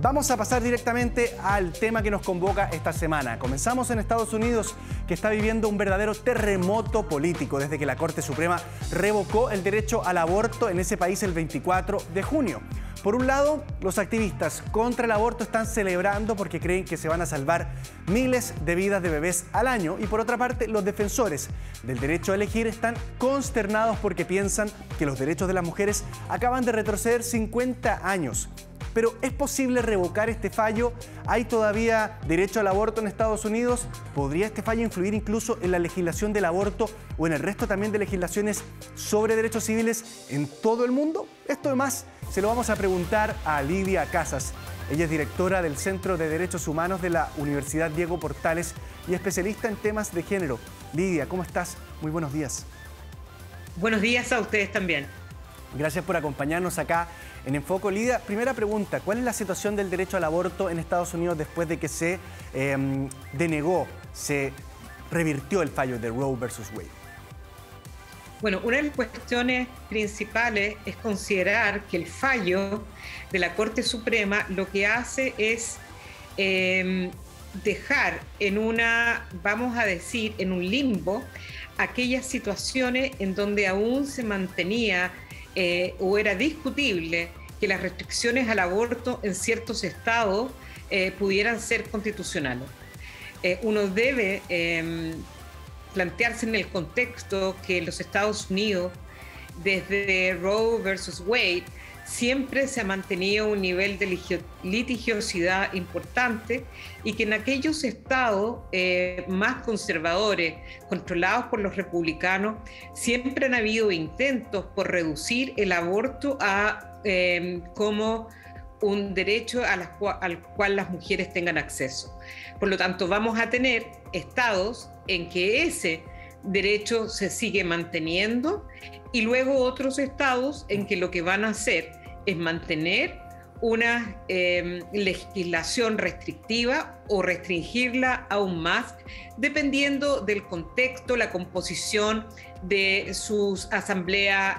Vamos a pasar directamente al tema que nos convoca esta semana. Comenzamos en Estados Unidos, que está viviendo un verdadero terremoto político desde que la Corte Suprema revocó el derecho al aborto en ese país el 24 de junio. Por un lado, los activistas contra el aborto están celebrando porque creen que se van a salvar miles de vidas de bebés al año. Y por otra parte, los defensores del derecho a elegir están consternados porque piensan que los derechos de las mujeres acaban de retroceder 50 años. Pero ¿es posible revocar este fallo? ¿Hay todavía derecho al aborto en Estados Unidos? ¿Podría este fallo influir incluso en la legislación del aborto o en el resto también de legislaciones sobre derechos civiles en todo el mundo? Esto además se lo vamos a preguntar a Lidia Casas. Ella es directora del Centro de Derechos Humanos de la Universidad Diego Portales y especialista en temas de género. Lidia, ¿cómo estás? Muy buenos días. Buenos días a ustedes también. Gracias por acompañarnos acá en Enfoco. Lidia, primera pregunta, ¿cuál es la situación del derecho al aborto en Estados Unidos después de que se revirtió el fallo de Roe versus Wade? Bueno, una de las cuestiones principales es considerar que el fallo de la Corte Suprema lo que hace es dejar en vamos a decir, en un limbo aquellas situaciones en donde aún se mantenía o era discutible que las restricciones al aborto en ciertos estados pudieran ser constitucionales. Uno debe plantearse en el contexto que en los Estados Unidos, desde Roe versus Wade, siempre se ha mantenido un nivel de litigiosidad importante y que en aquellos estados más conservadores, controlados por los republicanos, siempre han habido intentos por reducir el aborto como un derecho al cual las mujeres tengan acceso. Por lo tanto, vamos a tener estados en que ese derecho se sigue manteniendo y luego otros estados en que lo que van a hacer es mantener una legislación restrictiva o restringirla aún más, dependiendo del contexto, la composición de sus asambleas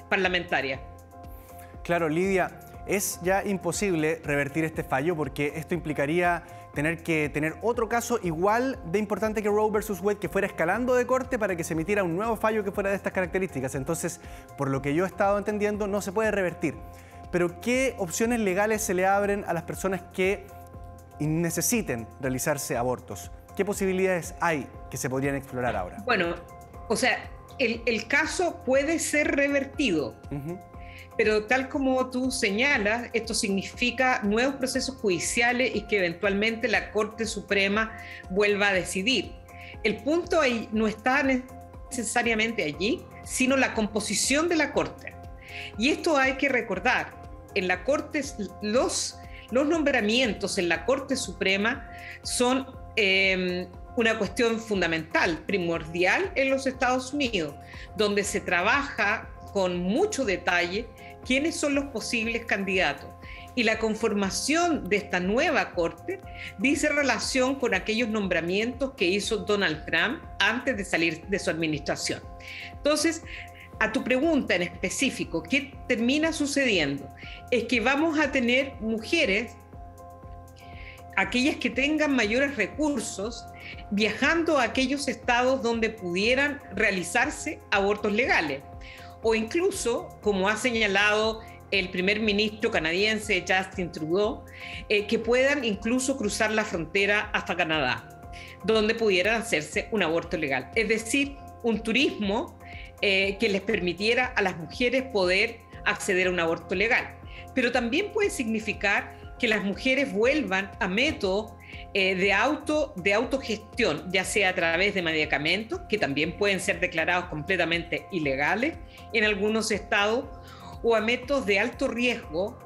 parlamentarias. Claro, Lidia, es ya imposible revertir este fallo porque esto implicaría tener que tener otro caso igual de importante que Roe versus Wade, que fuera escalando de corte para que se emitiera un nuevo fallo que fuera de estas características. Entonces, por lo que yo he estado entendiendo, no se puede revertir. Pero ¿qué opciones legales se le abren a las personas que necesiten realizarse abortos? ¿Qué posibilidades hay que se podrían explorar ahora? Bueno, o sea, el caso puede ser revertido. Pero tal como tú señalas, esto significa nuevos procesos judiciales y que eventualmente la Corte Suprema vuelva a decidir. El punto ahí no está necesariamente allí, sino la composición de la Corte. Y esto hay que recordar, en la Corte, los nombramientos en la Corte Suprema son una cuestión fundamental, primordial en los Estados Unidos, donde se trabaja con mucho detalle quiénes son los posibles candidatos. Y la conformación de esta nueva Corte dice relación con aquellos nombramientos que hizo Donald Trump antes de salir de su administración. Entonces, a tu pregunta en específico, ¿qué termina sucediendo? Es que vamos a tener mujeres, aquellas que tengan mayores recursos, viajando a aquellos estados donde pudieran realizarse abortos legales. O incluso, como ha señalado el primer ministro canadiense Justin Trudeau, que puedan incluso cruzar la frontera hasta Canadá, donde pudieran hacerse un aborto legal. Es decir, un turismo que les permitiera a las mujeres poder acceder a un aborto legal. Pero también puede significar que las mujeres vuelvan a métodos de autogestión, ya sea a través de medicamentos, que también pueden ser declarados completamente ilegales en algunos estados, o a métodos de alto riesgo,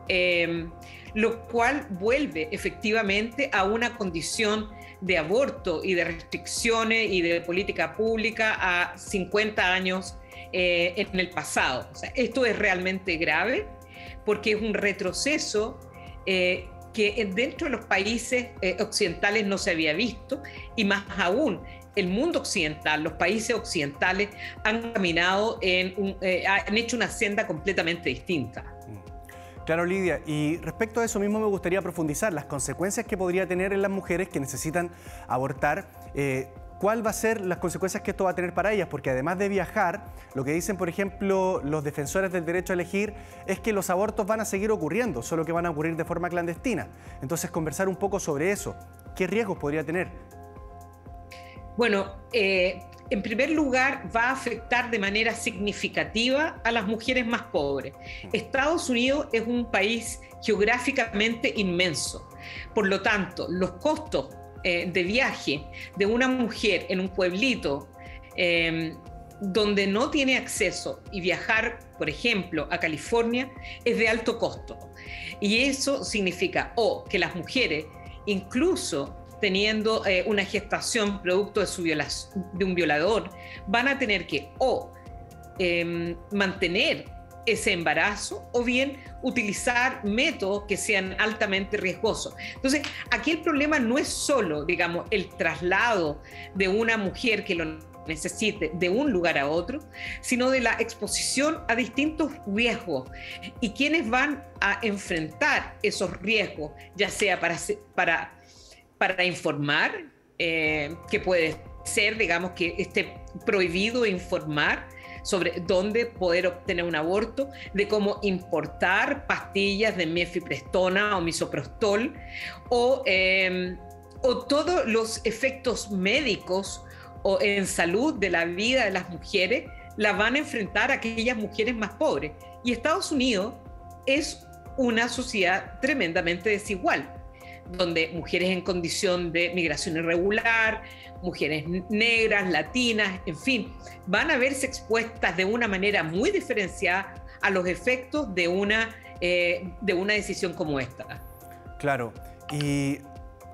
lo cual vuelve efectivamente a una condición de aborto y de restricciones y de política pública a 50 años en el pasado. O sea, esto es realmente grave porque es un retroceso que dentro de los países occidentales no se había visto, y más aún el mundo occidental, los países occidentales han caminado han hecho una senda completamente distinta. Claro, Lidia, y respecto a eso mismo me gustaría profundizar las consecuencias que podría tener en las mujeres que necesitan abortar. ¿Cuál va a ser las consecuencias que esto va a tener para ellas? Porque además de viajar, lo que dicen, por ejemplo, los defensores del derecho a elegir es que los abortos van a seguir ocurriendo, solo que van a ocurrir de forma clandestina. Entonces, conversar un poco sobre eso. ¿Qué riesgos podría tener? Bueno, en primer lugar, va a afectar de manera significativa a las mujeres más pobres. Estados Unidos es un país geográficamente inmenso. Por lo tanto, los costos de viaje de una mujer en un pueblito donde no tiene acceso y viajar, por ejemplo, a California, es de alto costo. Y eso significa que las mujeres, incluso teniendo una gestación producto de un violador, van a tener que mantener ese embarazo o bien utilizar métodos que sean altamente riesgosos. Entonces, aquí el problema no es solo, digamos, el traslado de una mujer que lo necesite de un lugar a otro, sino de la exposición a distintos riesgos y quienes van a enfrentar esos riesgos, ya sea para informar, que puede ser, digamos, que esté prohibido informar sobre dónde poder obtener un aborto, de cómo importar pastillas de mifepristona o misoprostol, o todos los efectos médicos o en salud de la vida de las mujeres, la van a enfrentar aquellas mujeres más pobres. Y Estados Unidos es una sociedad tremendamente desigual, donde mujeres en condición de migración irregular, mujeres negras, latinas, en fin, van a verse expuestas de una manera muy diferenciada a los efectos de una decisión como esta. Claro, y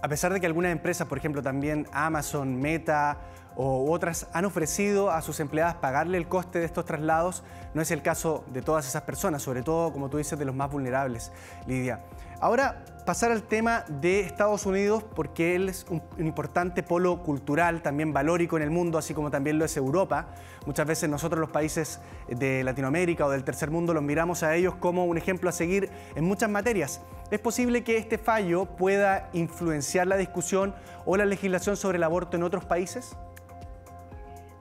a pesar de que algunas empresas, por ejemplo también Amazon, Meta o otras han ofrecido a sus empleadas pagarle el coste de estos traslados, no es el caso de todas esas personas, sobre todo, como tú dices, de los más vulnerables, Lidia. Ahora, pasar al tema de Estados Unidos, porque él es un importante polo cultural, también valórico en el mundo, así como también lo es Europa. Muchas veces nosotros, los países de Latinoamérica o del tercer mundo, los miramos a ellos como un ejemplo a seguir en muchas materias. ¿Es posible que este fallo pueda influenciar la discusión o la legislación sobre el aborto en otros países?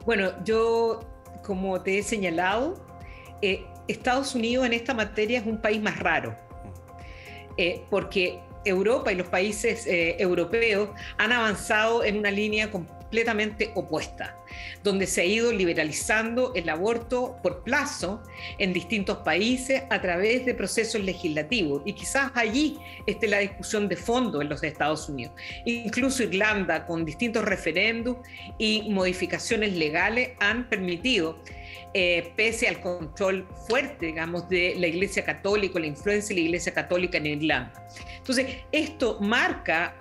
Bueno, yo, como te he señalado, Estados Unidos en esta materia es un país más raro. Porque Europa y los países europeos han avanzado en una línea completamente opuesta, donde se ha ido liberalizando el aborto por plazo en distintos países a través de procesos legislativos. Y quizás allí esté la discusión de fondo en los Estados Unidos. Incluso Irlanda, con distintos referéndums y modificaciones legales, han permitido, pese al control fuerte, digamos, de la Iglesia Católica, la influencia de la Iglesia Católica en Irlanda. Entonces, esto marca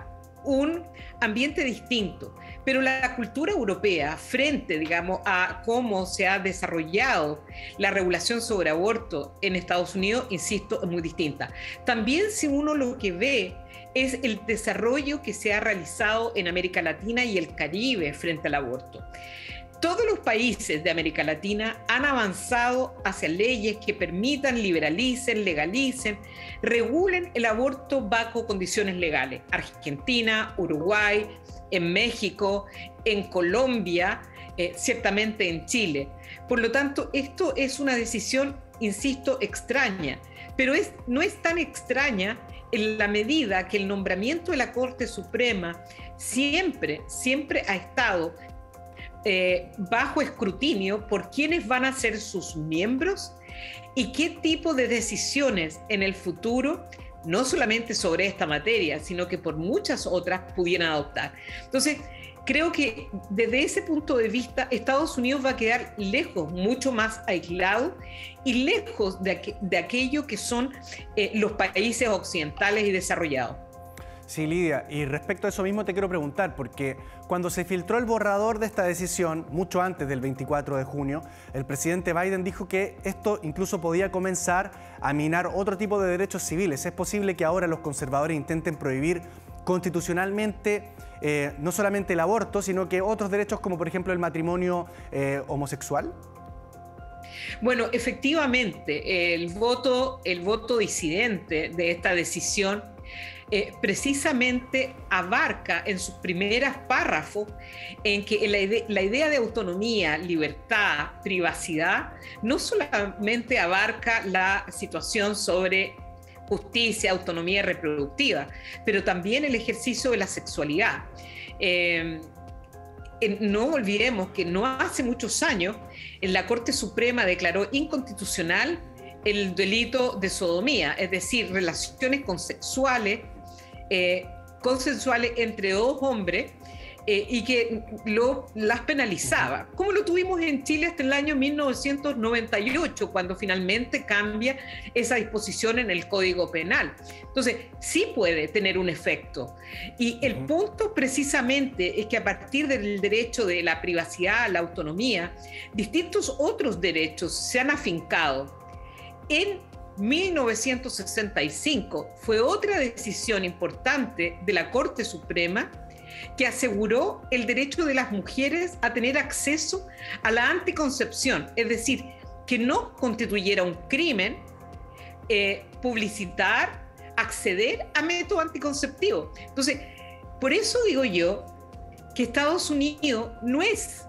un ambiente distinto, pero la cultura europea, frente, digamos, a cómo se ha desarrollado la regulación sobre aborto en Estados Unidos, insisto, es muy distinta. También, si uno lo que ve es el desarrollo que se ha realizado en América Latina y el Caribe frente al aborto. Todos los países de América Latina han avanzado hacia leyes que permitan, liberalicen, legalicen, regulen el aborto bajo condiciones legales. Argentina, Uruguay, en México, en Colombia, ciertamente en Chile. Por lo tanto, esto es una decisión, insisto, extraña, pero no es tan extraña en la medida que el nombramiento de la Corte Suprema siempre ha estado bajo escrutinio por quiénes van a ser sus miembros y qué tipo de decisiones en el futuro, no solamente sobre esta materia, sino que por muchas otras pudieran adoptar. Entonces, creo que desde ese punto de vista, Estados Unidos va a quedar lejos, mucho más aislado y lejos de aquello que son los países occidentales y desarrollados. Sí, Lidia, y respecto a eso mismo te quiero preguntar, porque cuando se filtró el borrador de esta decisión, mucho antes del 24 de junio, el presidente Biden dijo que esto incluso podía comenzar a minar otro tipo de derechos civiles. ¿Es posible que ahora los conservadores intenten prohibir constitucionalmente no solamente el aborto, sino que otros derechos como por ejemplo el matrimonio homosexual? Bueno, efectivamente, el voto disidente de esta decisión precisamente abarca en sus primeros párrafos en que la idea de autonomía, libertad, privacidad, no solamente abarca la situación sobre justicia, autonomía reproductiva, pero también el ejercicio de la sexualidad. No olvidemos que no hace muchos años la Corte Suprema declaró inconstitucional el delito de sodomía, es decir, relaciones consensuales entre dos hombres y que las penalizaba, como lo tuvimos en Chile hasta el año 1998, cuando finalmente cambia esa disposición en el Código Penal. Entonces, sí puede tener un efecto. Y el punto precisamente es que a partir del derecho de la privacidad, la autonomía, distintos otros derechos se han afincado. En 1965 fue otra decisión importante de la Corte Suprema que aseguró el derecho de las mujeres a tener acceso a la anticoncepción, es decir, que no constituyera un crimen publicitar, acceder a método anticonceptivo. Entonces, por eso digo yo que Estados Unidos no es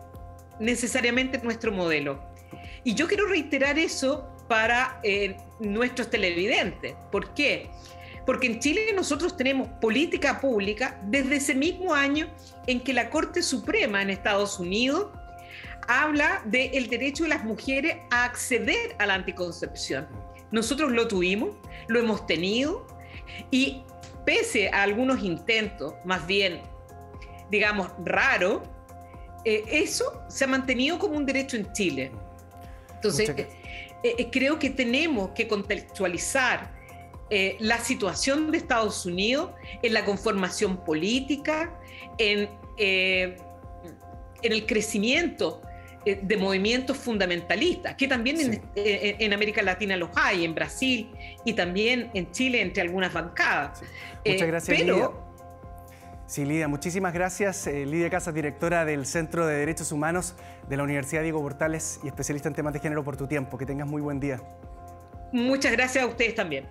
necesariamente nuestro modelo. Y yo quiero reiterar eso para nuestros televidentes. ¿Por qué? Porque en Chile nosotros tenemos política pública desde ese mismo año en que la Corte Suprema en Estados Unidos habla del derecho de las mujeres a acceder a la anticoncepción. Nosotros lo tuvimos, lo hemos tenido, y pese a algunos intentos, más bien, digamos, raros, eso se ha mantenido como un derecho en Chile. Entonces, creo que tenemos que contextualizar la situación de Estados Unidos en la conformación política, en el crecimiento de movimientos fundamentalistas, que también sí, en América Latina los hay, en Brasil y también en Chile entre algunas bancadas. Sí. Muchas gracias, Lidia. Sí, Lidia, muchísimas gracias. Lidia Casas, directora del Centro de Derechos Humanos de la Universidad Diego Portales y especialista en temas de género, por tu tiempo. Que tengas muy buen día. Muchas gracias a ustedes también.